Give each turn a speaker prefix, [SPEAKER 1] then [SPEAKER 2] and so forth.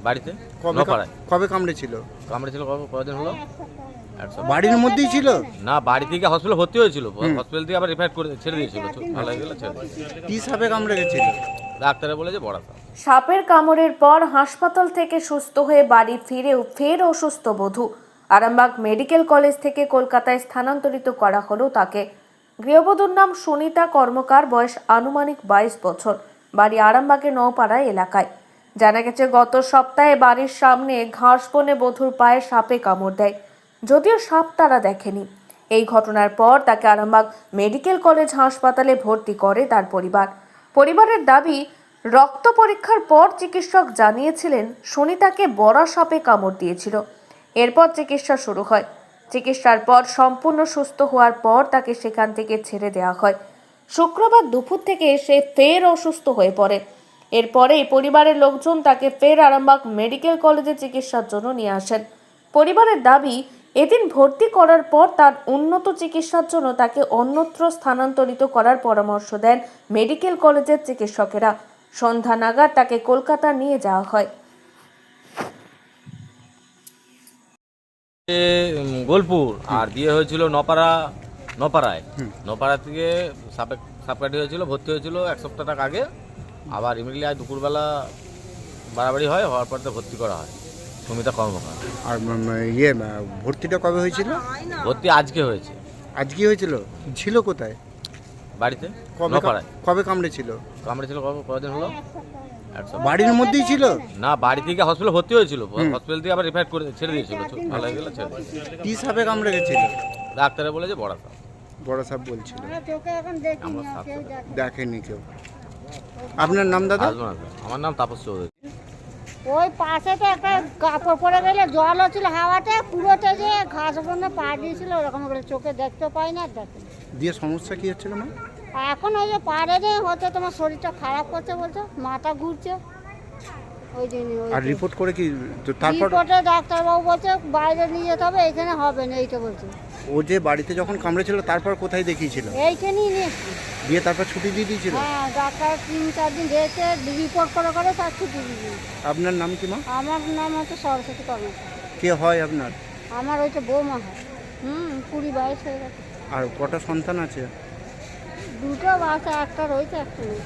[SPEAKER 1] বাড়িতে
[SPEAKER 2] কবে
[SPEAKER 1] নপাড়ায়।
[SPEAKER 2] কবে কামড়েছিল?
[SPEAKER 1] কামড়েছিল কদিন হলো?
[SPEAKER 2] বাড়ির মধ্যেই ছিল?
[SPEAKER 1] না, বাড়ি থেকে হসপিটালে ভর্তি হয়েছিল, হসপিটাল থেকে আবার রিফার করে ছেড়ে দিয়েছিল, ভালো হয়ে গেলে ছেড়ে দিয়েছিল।
[SPEAKER 2] কি সাপে কামড়ে গেছিল?
[SPEAKER 1] ডাক্তারে বলে যে বড় সাপ।
[SPEAKER 3] সাপের কামড়ের পর হাসপাতাল থেকে সুস্থ হয়ে বাড়ি ফিরেও ফের অসুস্থ বধূ। আরামবাগ মেডিকেল কলেজ থেকে কলকাতায় স্থানান্তরিত করা হলো তাকে। গৃহবধূর নাম সুনিতা কর্মকার, বয়স আনুমানিক 22 বছর, বাড়ি আরামবাগের নওপাড়া এলাকায়। জানা গেছে গত সপ্তাহে বাড়ির সামনে ঘাস বনে বধূর পায়ে সাপে কামড় দেয়, যদিও সাপ তারা দেখেনি। এই ঘটনার পর তাকে আরামবাগ মেডিকেল কলেজ হাসপাতালে ভর্তি করে তার পরিবারের দাবি, রক্ত পরীক্ষার পর চিকিৎসক জানিয়েছিলেন সুনিতাকে বড় সাপে কামড় দিয়েছিল। এরপর চিকিৎসা শুরু হয়। চিকিৎসার পর সম্পূর্ণ সুস্থ হওয়ার পর তাকে সেখান থেকে ছেড়ে দেওয়া হয়। শুক্রবার দুপুর থেকে সে ফের অসুস্থ হয়ে পড়ে। এরপরেই পরিবারের লোকজন তাকে ফের আরামবাগ মেডিকেল কলেজে চিকিৎসার জন্য নিয়ে আসেন। পরিবারের দাবি, এদিন ভর্তি করার পর তার উন্নত চিকিৎসার জন্য তাকে অন্যত্র স্থানান্তরিত করার পরামর্শ দেন মেডিকেল কলেজের চিকিৎসকেরা। সন্ধ্যা নাগাদ তাকে কলকাতা নিয়ে যাওয়া হয়।
[SPEAKER 1] গোলপুর আর বিয়ে হয়েছিল নপাড়ায়। নপাড়া থেকে সাপকাঠি হয়েছিল, ভর্তি হয়েছিল 1 সপ্তাহ আগে। আবার ইমিডিয়েটলি আজ দুপুরবেলা বাড়াবাড়ি হওয়ার পর তো ভর্তি করা হয় সুমিতা কর্মকার।
[SPEAKER 2] আর ভর্তিটা কবে হয়েছিল?
[SPEAKER 1] ভর্তি আজকে হয়েছে।
[SPEAKER 2] আজকে হয়েছিল? ছিল কোথায়?
[SPEAKER 1] বাড়িতে
[SPEAKER 2] নপাড়ায়। কবে কামড়েছিল?
[SPEAKER 1] কামড়েছিল কদিন হলো? 1 সপ্তাহ।
[SPEAKER 2] বাড়ির মধ্যেই ছিল?
[SPEAKER 1] না, বাড়ি থেকে হসপিটালে ভর্তি হয়েছিল, হসপিটাল থেকে আবার রিফার করে ছেড়ে দিয়েছিল, ভালো হয়ে গেলে ছেড়ে দিয়েছিল।
[SPEAKER 2] কি সাপে কামড়ে গেছিল?
[SPEAKER 1] ডাক্তারে বলে যে বড় সাপ।
[SPEAKER 2] বড় সাপ বলছিল?
[SPEAKER 1] আমরা সাপ
[SPEAKER 2] দেখেনি কেউ। আপনার নাম দাদা?
[SPEAKER 1] আসবো না। আমার নাম তাপস চৌধুরী।
[SPEAKER 4] ওই পাশে তো একটা কাপড় পরে গেলে জল হচ্ছিল হাওয়াতে, পুরোটা যে ঘাস বনে পা দিয়েছিল ওরকম করে, চোখে দেখতে পাই না, দেখে।
[SPEAKER 2] দিয়ে সমস্যা কি হচ্ছিল মা?
[SPEAKER 4] এখন ওই যে পাড়ে যে হচ্ছে তোমার শরীরটা খারাপ করছে বলছে, মাথা ঘুরছে ওই জন্য।
[SPEAKER 2] আর রিপোর্ট করে কি তারপর?
[SPEAKER 4] রিপোর্টে ডাক্তারবাবু বলছে বাইরে নিয়ে যেতে হবে, এখানে হবে না, এইটা বলছে।
[SPEAKER 2] ও যে বাড়িতে যখন কামড়েছিল তারপর কোথায় দেখিয়েছিল?
[SPEAKER 4] এইখানেই নিয়েছি।
[SPEAKER 2] দিয়ে তারপর ছুটি দিয়ে দিয়েছিল?
[SPEAKER 4] হ্যাঁ, ডাক্তার 3-4 দিন দিয়েছে, রিপোর্ট করে তার ছুটি দিয়ে।
[SPEAKER 2] আপনার নাম কি মা?
[SPEAKER 4] আমার নাম হচ্ছে সরস্বতী কর্মকার।
[SPEAKER 2] কে হয় আপনার?
[SPEAKER 4] আমার হচ্ছে বৌমা হয়। 20-22 হয়ে গেছে।
[SPEAKER 2] আর কটা সন্তান আছে?
[SPEAKER 4] 2টো বাচ্চা, একটা রয়েছে, একটা নেই।